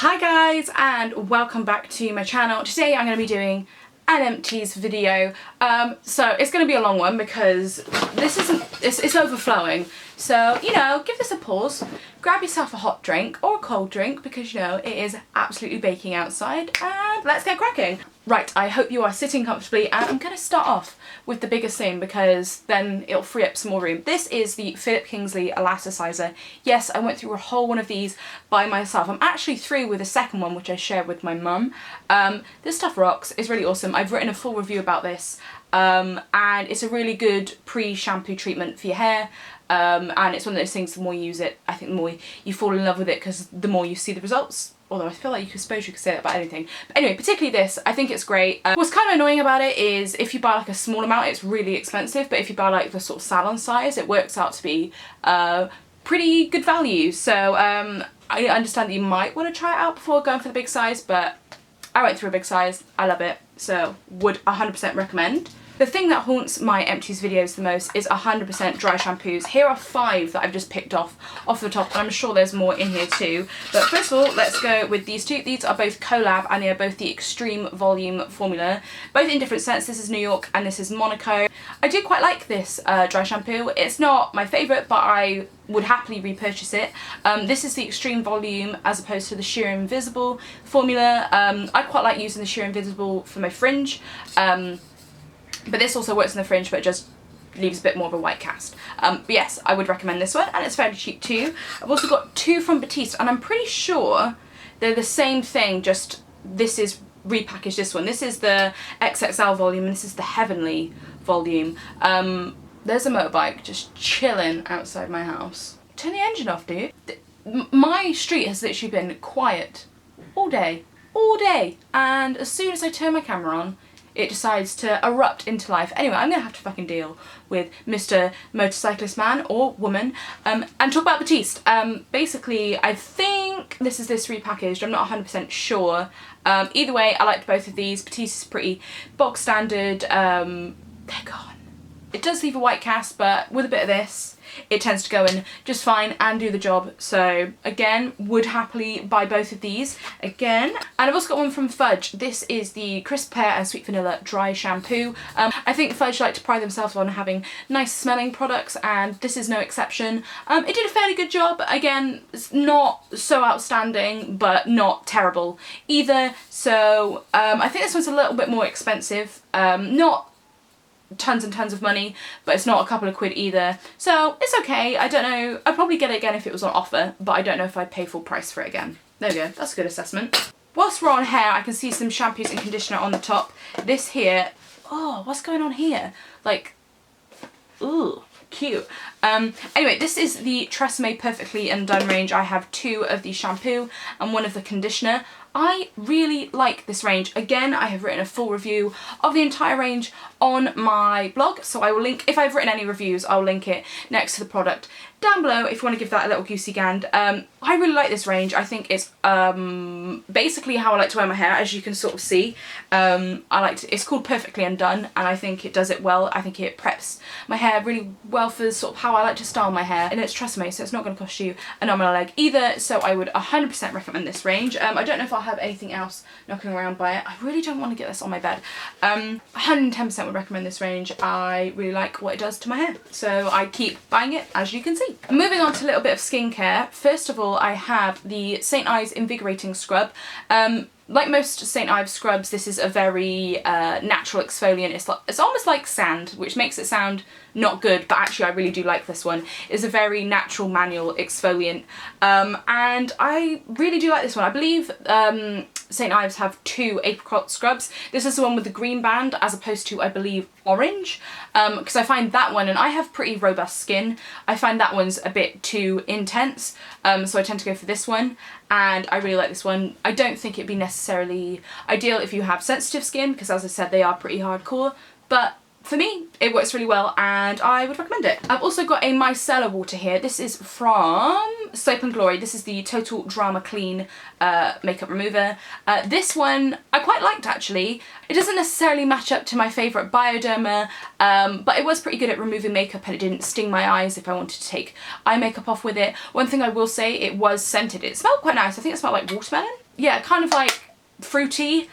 Hi guys, and welcome back to my channel. Today I'm going to be doing an empties video. So it's going to be a long one because this isn't, it's overflowing. So, you know, give this a pause, grab yourself a hot drink or a cold drink because, you know, it is absolutely baking outside, and let's get cracking. Right, I hope you are sitting comfortably, and I'm going to start off with the biggest thing because then it'll free up some more room. This is the Philip Kingsley Elasticizer. Yes, I went through a whole one of these by myself. I'm actually through with a second one which I shared with my mum. This stuff rocks, it's really awesome. I've written a full review about this, and it's a really good pre-shampoo treatment for your hair. And it's one of those things, the more you use it, I think the more you fall in love with it because the more you see the results. Although I feel like you could say that about anything. But anyway, particularly this, I think it's great. What's kind of annoying about it is if you buy like a small amount, it's really expensive. But if you buy like the sort of salon size, it works out to be pretty good value. So I understand that you might want to try it out before going for the big size, but I went through a big size. I love it. So would 100% recommend. The thing that haunts my empties videos the most is 100% dry shampoos. Here are 5 that I've just picked off the top, and I'm sure there's more in here too. But first of all, let's go with these two. These are both collab, and they are both the Extreme Volume formula, both in different scents. This is New York and this is Monaco. I do quite like this dry shampoo. It's not my favourite, but I would happily repurchase it. This is the Extreme Volume as opposed to the Sheer Invisible formula. I quite like using the Sheer Invisible for my fringe. But this also works in the fringe, but it just leaves a bit more of a white cast. But yes, I would recommend this one, and it's fairly cheap too. I've also got 2 from Batiste, and I'm pretty sure they're the same thing, just this is repackaged, this one. This is the XXL volume, and this is the Heavenly volume. There's a motorbike just chilling outside my house. Turn the engine off, dude. My street has literally been quiet all day, and as soon as I turn my camera on, it decides to erupt into life. Anyway, I'm gonna have to fucking deal with Mr. Motorcyclist Man or Woman and talk about Batiste. Basically, I think this is repackaged. I'm not 100% sure. Either way, I liked both of these. Batiste is pretty bog standard. They're gone. It does leave a white cast, but with a bit of this, it tends to go in just fine and do the job. So again, would happily buy both of these again. And I've also got one from Fudge. This is the Crisp Pear and Sweet Vanilla Dry Shampoo. I think Fudge like to pride themselves on having nice smelling products, and this is no exception. It did a fairly good job. Again, it's not so outstanding, but not terrible either. So I think this one's a little bit more expensive. Not tons and tons of money, but it's not a couple of quid either, so it's okay. I don't know, I'd probably get it again if it was on offer, but I don't know if I'd pay full price for it again. There we go, that's a good assessment. Whilst we're on hair, I can see some shampoos and conditioner on the top. This here, oh, what's going on here? Like, ooh, cute. Anyway, this is the Tresemme Perfectly Undone range. I have 2 of the shampoo and 1 of the conditioner. I really like this range. Again, I have written a full review of the entire range on my blog, so I will link, if I've written any reviews, I'll link it next to the product down below if you want to give that a little goosey gand. I really like this range. I think it's basically how I like to wear my hair, as you can sort of see. It's called Perfectly Undone, and I think it does it well. I think it preps my hair really well for sort of how I like to style my hair, and it's Tresemme, so it's not going to cost you an arm and a leg either, so I would 100% recommend this range. I don't know if I'll have anything else knocking around by it. I really don't want to get this on my bed. 110% would recommend this range. I really like what it does to my hair, so I keep buying it, as you can see. Moving on to a little bit of skincare. First of all, I have the St. Ives Invigorating Scrub. Like most St. Ives scrubs, this is a very natural exfoliant. It's almost like sand, which makes it sound not good, but actually I really do like this one. It's a very natural manual exfoliant, and I really do like this one. I believe St. Ives have 2 Apricot scrubs. This is the one with the green band as opposed to, I believe, orange, because I find that one, and I have pretty robust skin, I find that one's a bit too intense, so I tend to go for this one, and I really like this one. I don't think it'd be necessarily ideal if you have sensitive skin, because as I said, they are pretty hardcore, but for me, it works really well, and I would recommend it. I've also got a Micellar water here. This is from Soap and Glory. This is the Total Drama Clean makeup remover. This one I quite liked, actually. It doesn't necessarily match up to my favourite Bioderma, but it was pretty good at removing makeup, and it didn't sting my eyes if I wanted to take eye makeup off with it. One thing I will say, it was scented. It smelled quite nice. I think it smelled like watermelon. yeah, kind of like fruity,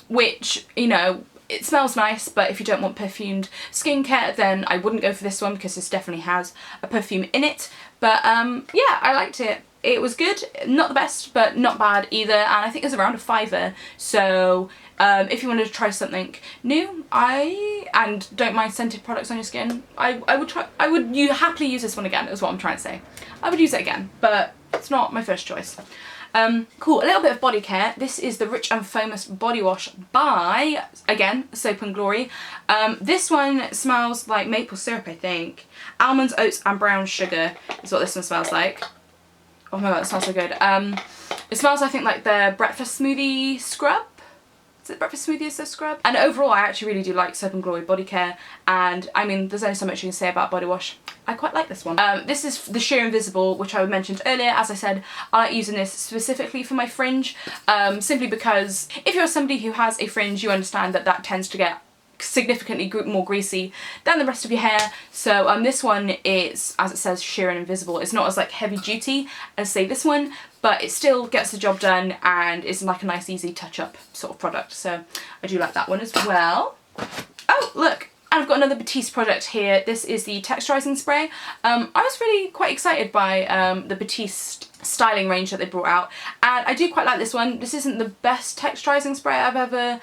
which, you know, it smells nice, but if you don't want perfumed skincare, then I wouldn't go for this one because this definitely has a perfume in it. But yeah, I liked it. It was good, not the best, but not bad either, and I think it was around a £5. So if you wanted to try something new, and don't mind scented products on your skin, I would happily use this one again, is what I'm trying to say. I would use it again, but it's not my first choice. Cool, a little bit of body care. This is the Rich and Foamus body wash by, again, Soap and Glory. This one smells like maple syrup, I think. Almonds, oats and brown sugar is what this one smells like. Oh my god, it smells so good. It smells, I think, like the breakfast smoothie scrub. Is it breakfast smoothie is the scrub? And overall, I actually really do like Soap and Glory body care. And I mean, there's only so much you can say about body wash. I quite like this one. This is the Sheer Invisible, which I mentioned earlier. As I said, I like using this specifically for my fringe, simply because if you're somebody who has a fringe, you understand that that tends to get significantly more greasy than the rest of your hair. So this one is, as it says, sheer and invisible. It's not as like heavy duty as say this one, but it still gets the job done and is like a nice easy touch up sort of product. So I do like that one as well. Oh look, and I've got another Batiste product here. This is the Texturising spray. I was really quite excited by the Batiste styling range that they brought out, and I do quite like this one. This isn't the best texturising spray I've ever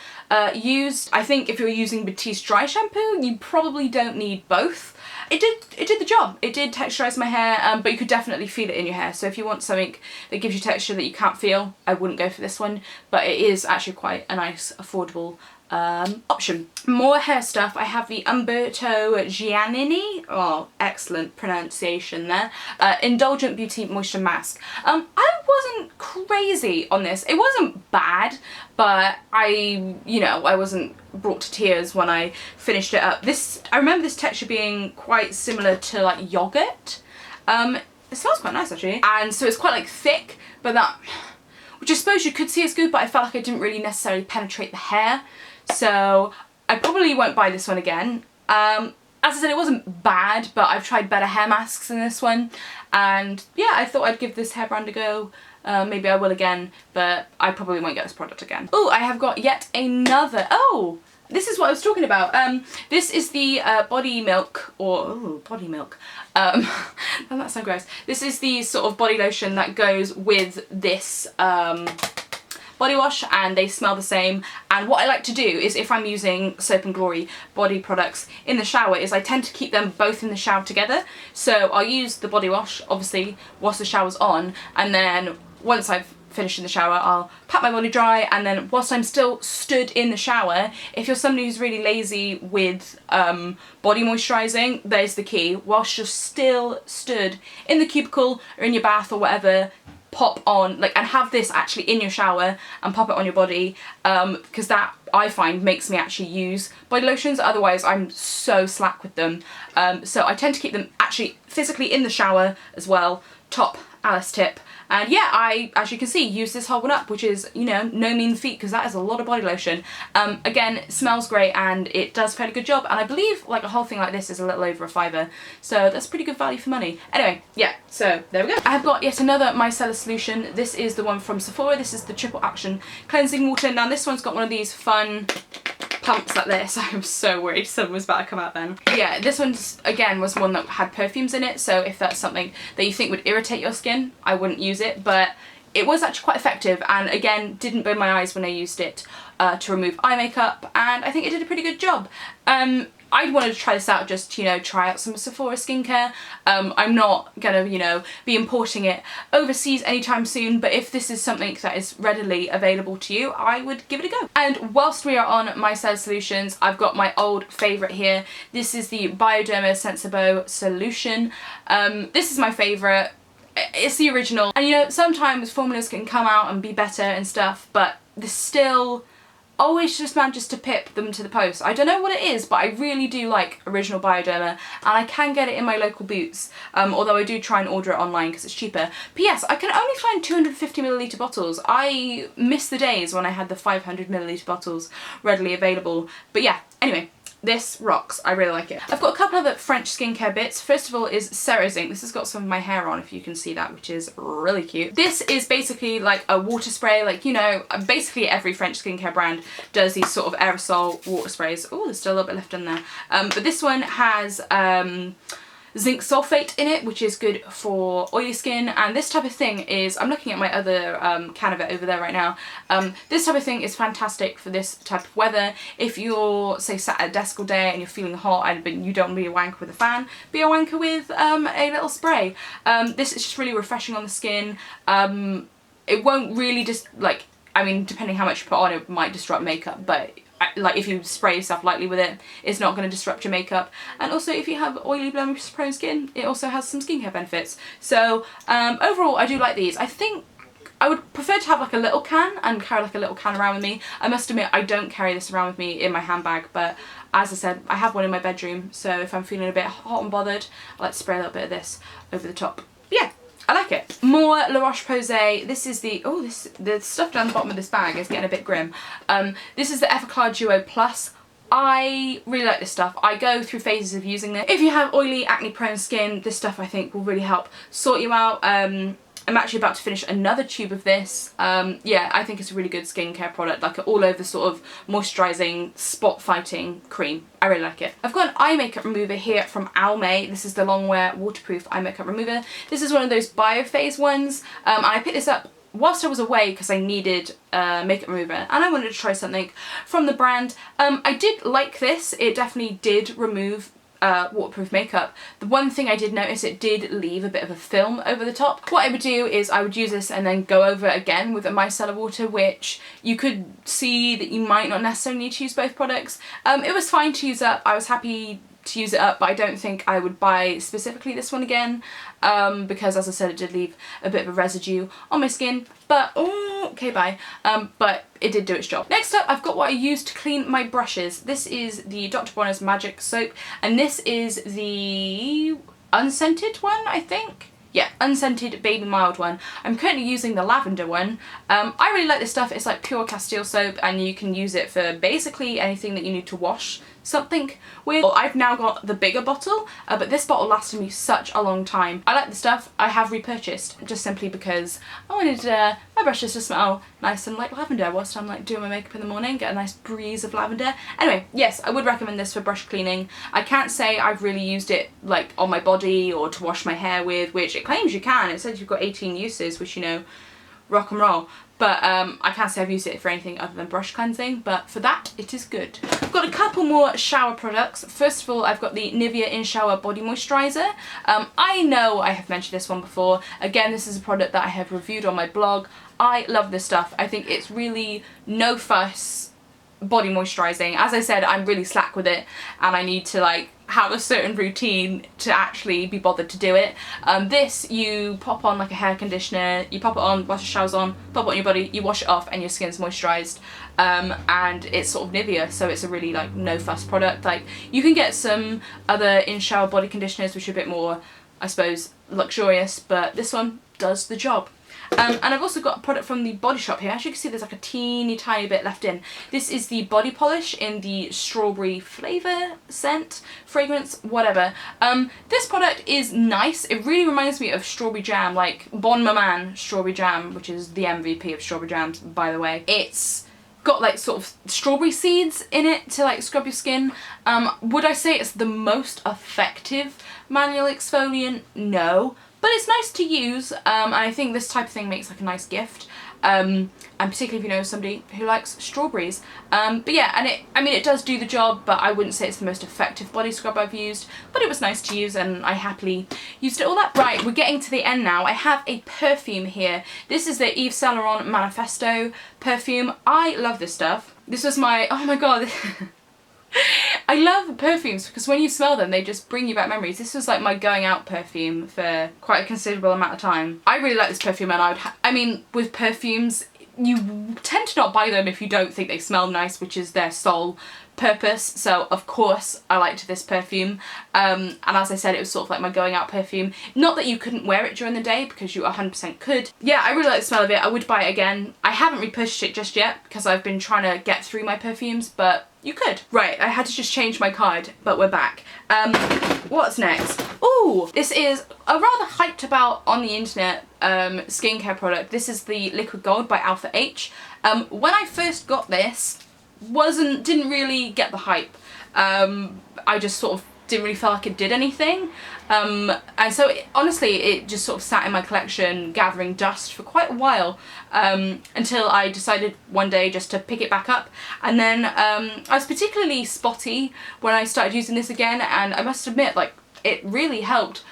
used. I think if you're using Batiste dry shampoo, you probably don't need both. It did the job. It did texturise my hair, but you could definitely feel it in your hair. So if you want something that gives you texture that you can't feel, I wouldn't go for this one, but it is actually quite a nice, affordable option. More hair stuff. I have the Umberto Giannini, oh excellent pronunciation there, Indulgent Beauty Moisture Mask. I wasn't crazy on this. It wasn't bad, but I wasn't brought to tears when I finished it up. I remember this texture being quite similar to like yogurt. It smells quite nice actually, and so it's quite like thick, but which I suppose you could see as good, but I felt like I didn't really necessarily penetrate the hair. So I probably won't buy this one again. As I said, it wasn't bad, but I've tried better hair masks than this one. And yeah, I thought I'd give this hair brand a go. Maybe I will again, but I probably won't get this product again. Oh, I have got yet another. Oh, this is what I was talking about. This is the Body Milk, or Body Milk. Doesn't that sound gross? This is the sort of body lotion that goes with this body wash, and they smell the same. And what I like to do is, if I'm using Soap and Glory body products in the shower, is I tend to keep them both in the shower together. So I'll use the body wash, obviously, whilst the shower's on, and then once I've finished in the shower, I'll pat my body dry, and then whilst I'm still stood in the shower, if you're somebody who's really lazy with body moisturising, there's the key. Whilst you're still stood in the cubicle or in your bath or whatever, pop on, and have this actually in your shower and pop it on your body, because that, I find, makes me actually use body lotions. Otherwise I'm so slack with them. So I tend to keep them actually physically in the shower as well. Top Alice tip. And yeah, I, as you can see, use this whole one up, which is, no mean feat, because that is a lot of body lotion. Again, it smells great and it does a fairly good job, and I believe like a whole thing like this is a little over a £5, so that's pretty good value for money. Anyway, yeah, so there we go. I have got yet another Micellar solution. This is the one from Sephora. This is the Triple Action Cleansing Water. Now this one's got one of these fun pumps like this. I'm so worried someone was about to come out then. Yeah, this one's, again, was one that had perfumes in it, so if that's something that you think would irritate your skin, I wouldn't use it, but it was actually quite effective, and again, didn't burn my eyes when I used it to remove eye makeup, and I think it did a pretty good job. I wanted to try this out just to, try out some Sephora skincare. I'm not gonna, be importing it overseas anytime soon, but if this is something that is readily available to you, I would give it a go. And whilst we are on Micellar solutions, I've got my old favourite here. This is the Bioderma Sensibo solution. This is my favourite. It's the original. And sometimes formulas can come out and be better and stuff, but this still always just manages to pip them to the post. I don't know what it is, but I really do like original Bioderma, and I can get it in my local Boots, although I do try and order it online because it's cheaper. P.S. I can only find 250ml bottles. I miss the days when I had the 500ml bottles readily available. But yeah, anyway, This rocks. I really like it. I've got a couple other French skincare bits. First of all is Texturising. This has got some of my hair on, if you can see that, which is really cute. This is basically like a water spray. Like, you know, basically every French skincare brand does these sort of aerosol water sprays. Oh, there's still a little bit left in there. But this one has zinc sulfate in it, which is good for oily skin. And this type of thing is, I'm looking at my other can of it over there right now. This type of thing is fantastic for this type of weather. If you're, say, sat at a desk all day and you're feeling hot but you don't want to be a wanker with a fan, be a wanker with a little spray. This is just really refreshing on the skin. It won't really just, like, I mean, depending how much you put on, it might disrupt makeup, but like if you spray yourself lightly with it, it's not going to disrupt your makeup. And also if you have oily, blemish prone skin, it also has some skincare benefits. So overall I do like these. I think I would prefer to have like a little can and carry like a little can around with me. I must admit I don't carry this around with me in my handbag, but as I said, I have one in my bedroom, so if I'm feeling a bit hot and bothered, I like to spray a little bit of this over the top. But yeah, I like it. More La Roche-Posay. This is the, oh, the stuff down the bottom of this bag is getting a bit grim. This is the Everclar Duo Plus. I really like this stuff. I go through phases of using this. If you have oily, acne-prone skin, this stuff I think will really help sort you out. I'm actually about to finish another tube of this. Yeah, I think it's a really good skincare product, like an all-over sort of moisturising, spot-fighting cream. I really like it. I've got an eye makeup remover here from Almay. This is the Longwear Waterproof Eye Makeup Remover. This is one of those biophase ones, and I picked this up whilst I was away because I needed a makeup remover and I wanted to try something from the brand. I did like this. It definitely did remove waterproof makeup. The one thing I did notice, it did leave a bit of a film over the top. What I would do is I would use this and then go over it again with a micellar water, which you could see that you might not necessarily need to use both products. It was fine to use up. I was happy to use it up, but I don't think I would buy specifically this one again, because as I said, it did leave a bit of a residue on my skin, but oh, okay, bye. But it did do its job. Next up, I've got what I use to clean my brushes. This is the Dr. Bronner's Magic Soap, and this is the unscented one, I think. Yeah, unscented baby mild one. I'm currently using the lavender one. I really like this stuff. It's like pure Castile soap and you can use it for basically anything that you need to wash something with. Well, I've now got the bigger bottle, but this bottle lasted me such a long time. I like the stuff. I have repurchased just simply because I wanted my brushes to smell nice and like lavender whilst I'm like doing my makeup in the morning, get a nice breeze of lavender. Anyway, yes, I would recommend this for brush cleaning. I can't say I've really used it like on my body or to wash my hair with, which it claims you can. It says you've got 18 uses, which, you know, rock and roll. But I can't say I've used it for anything other than brush cleansing, but for that, it is good. I've got a couple more shower products. First of all, I've got the Nivea In Shower Body Moisturiser. I know I have mentioned this one before. Again, this is a product that I have reviewed on my blog. I love this stuff. I think it's really no fuss body moisturising. As I said, I'm really slack with it and I need to like have a certain routine to actually be bothered to do it. This you pop on like a hair conditioner, you pop it on, wash your showers on, pop it on your body, you wash it off and your skin's moisturised. And it's sort of Nivea, so it's a really like no fuss product. Like you can get some other in shower body conditioners which are a bit more, I suppose, luxurious, but this one does the job. And I've also got a product from the Body Shop here. As you can see, there's like a teeny tiny bit left in. This is the body polish in the strawberry flavour, scent, fragrance, whatever. This product is nice. It really reminds me of strawberry jam, like Bon Maman strawberry jam, which is the MVP of strawberry jams, by the way. It's got like sort of strawberry seeds in it to like scrub your skin. Would I say it's the most effective manual exfoliant? No. But it's nice to use, and I think this type of thing makes like a nice gift, and particularly if you know somebody who likes strawberries. But yeah, and it does do the job, but I wouldn't say it's the most effective body scrub I've used, but it was nice to use and I happily used it all that. Right, we're getting to the end now. I have a perfume here. This is the Yves Saint Laurent Manifesto perfume. I love this stuff. This was my, oh my god. I love perfumes because when you smell them they just bring you back memories. This was like my going out perfume for quite a considerable amount of time. I really like this perfume and I mean with perfumes you tend to not buy them if you don't think they smell nice, which is their sole purpose, so of course I liked this perfume. And as I said, it was sort of like my going out perfume. Not that you couldn't wear it during the day, because you 100% could. Yeah, I really like the smell of it. I would buy it again. I haven't repurchased it just yet because I've been trying to get through my perfumes, but you could. Right, I had to just change my card, but we're back. What's next? Ooh, this is a rather hyped about on the internet skincare product. This is the Liquid Gold by Alpha H. When I first got this, didn't really get the hype. I just sort of didn't really feel like it did anything. And so honestly, it just sort of sat in my collection gathering dust for quite a while, until I decided one day just to pick it back up. And then I was particularly spotty when I started using this again, and I must admit, like, it really helped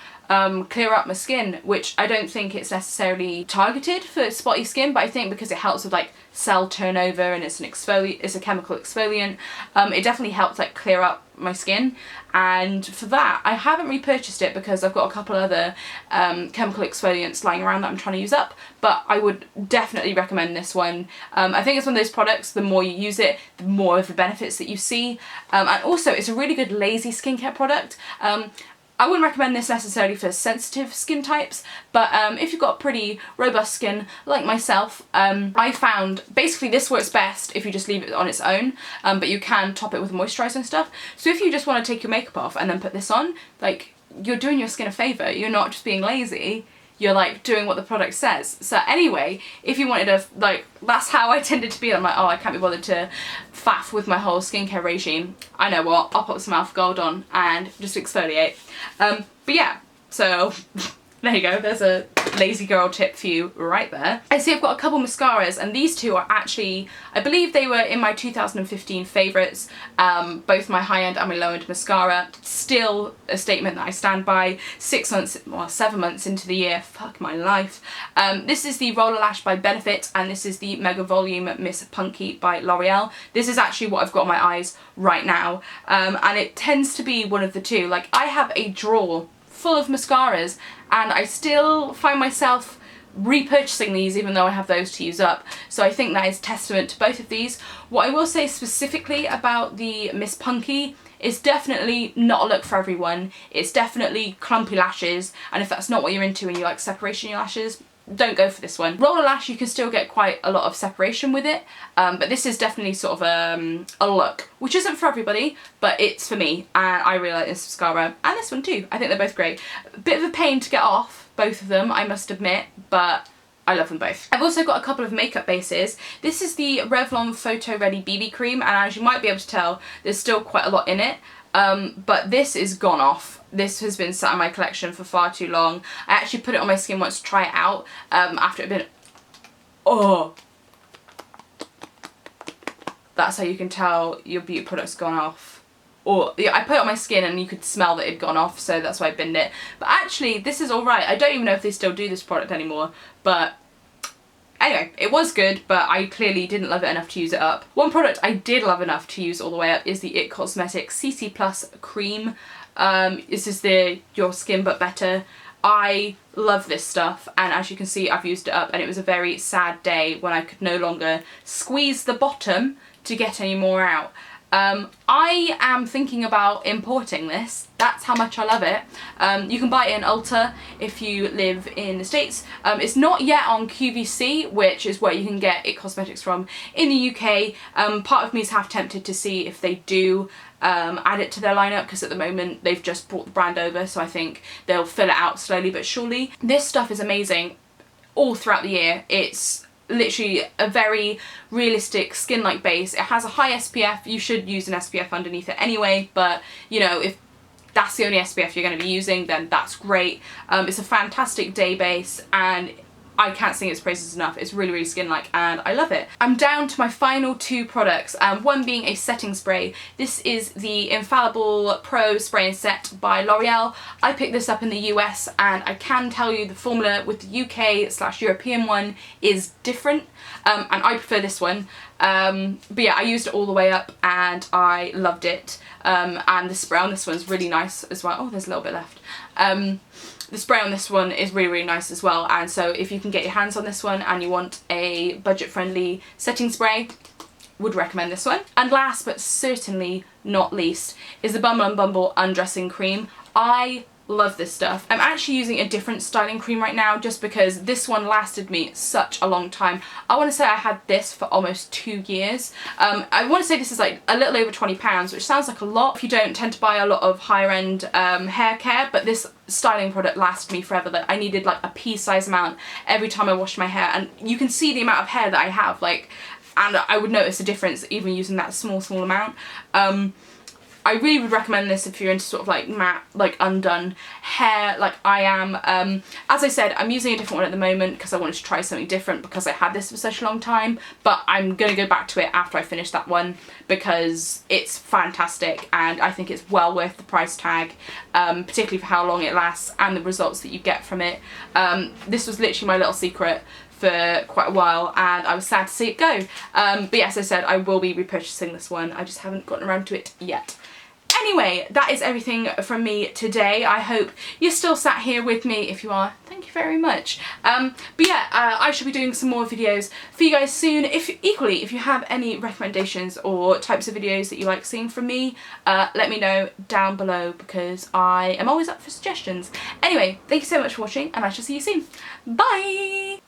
clear up my skin, which I don't think it's necessarily targeted for spotty skin, but I think because it helps with like cell turnover and it's a chemical exfoliant, it definitely helps like clear up my skin. And for that, I haven't repurchased it because I've got a couple other chemical exfoliants lying around that I'm trying to use up, but I would definitely recommend this one. I think it's one of those products, the more you use it, the more of the benefits that you see. And also it's a really good lazy skincare product. I wouldn't recommend this necessarily for sensitive skin types, but if you've got pretty robust skin like myself, I found basically this works best if you just leave it on its own, but you can top it with moisturiser and stuff. So if you just want to take your makeup off and then put this on, like, you're doing your skin a favour. You're not just being lazy, you're like doing what the product says. So anyway, if you wanted to, like, that's how I tended to be. I'm like, oh, I can't be bothered to faff with my whole skincare regime. I know what, I'll put some Alpha Gold on and just exfoliate. But yeah, so there you go, there's a lazy girl tip for you right there. I see I've got a couple mascaras, and these two are actually, I believe they were in my 2015 favourites, both my high-end and my low-end mascara. Still a statement that I stand by 7 months into the year, fuck my life. This is the Roller Lash by Benefit, and this is the Mega Volume Miss Punky by L'Oreal. This is actually what I've got on my eyes right now, and it tends to be one of the two. Like, I have a drawer full of mascaras, and I still find myself repurchasing these even though I have those to use up. So I think that is testament to both of these. What I will say specifically about the Miss Punky is definitely not a look for everyone. It's definitely clumpy lashes, and if that's not what you're into and you like separation in your lashes, don't go for this one. Roller Lash, you can still get quite a lot of separation with it, but this is definitely sort of a look, which isn't for everybody, but it's for me, and I really like this mascara, and this one too. I think they're both great. A bit of a pain to get off, both of them, I must admit, but I love them both. I've also got a couple of makeup bases. This is the Revlon Photo Ready BB Cream, and as you might be able to tell, there's still quite a lot in it, but this is gone off. This has been sat in my collection for far too long. I actually put it on my skin once to try it out, after it had been... Oh! That's how you can tell your beauty product's gone off. Or, yeah, I put it on my skin and you could smell that it'd gone off, so that's why I binned it. But actually, this is alright. I don't even know if they still do this product anymore, but... Anyway, it was good, but I clearly didn't love it enough to use it up. One product I did love enough to use all the way up is the IT Cosmetics CC Plus Cream. This is the Your Skin But Better. I love this stuff, and as you can see, I've used it up, and it was a very sad day when I could no longer squeeze the bottom to get any more out. I am thinking about importing this. That's how much I love it. You can buy it in Ulta if you live in the States. It's not yet on QVC, which is where you can get IT Cosmetics from in the UK. Part of me is half tempted to see if they do add it to their lineup, because at the moment they've just brought the brand over, so I think they'll fill it out slowly but surely. This stuff is amazing all throughout the year. It's literally a very realistic skin-like base. It has a high SPF. You should use an SPF underneath it anyway, but you know, if that's the only SPF you're going to be using, then that's great. It's a fantastic day base, and I can't sing its praises enough. It's really, really skin-like, and I love it. I'm down to my final two products, one being a setting spray. This is the Infallible Pro Spray and Set by L'Oreal. I picked this up in the US, and I can tell you the formula with the UK/European one is different, and I prefer this one. But yeah, I used it all the way up, and I loved it. And the spray on this one's really nice as well. Oh, there's a little bit left. The spray on this one is really, really nice as well, and so if you can get your hands on this one and you want a budget-friendly setting spray, would recommend this one. And last but certainly not least is the Bumble & Bumble Undressing Cream. I love this stuff. I'm actually using a different styling cream right now just because this one lasted me such a long time. I want to say I had this for almost 2 years. I want to say this is like a little over £20, which sounds like a lot if you don't tend to buy a lot of higher end hair care, but this styling product lasted me forever. Like I needed like a pea-sized amount every time I washed my hair, and you can see the amount of hair that I have, like, and I would notice a difference even using that small amount. I really would recommend this if you're into sort of like matte, like undone hair like I am. As I said, I'm using a different one at the moment because I wanted to try something different because I had this for such a long time, but I'm going to go back to it after I finish that one because it's fantastic and I think it's well worth the price tag, particularly for how long it lasts and the results that you get from it. This was literally my little secret for quite a while and I was sad to see it go. But yes, as I said, I will be repurchasing this one. I just haven't gotten around to it yet. Anyway, that is everything from me today. I hope you're still sat here with me. If you are, thank you very much. But yeah, I shall be doing some more videos for you guys soon. If you have any recommendations or types of videos that you like seeing from me, let me know down below because I am always up for suggestions. Anyway, thank you so much for watching and I shall see you soon. Bye!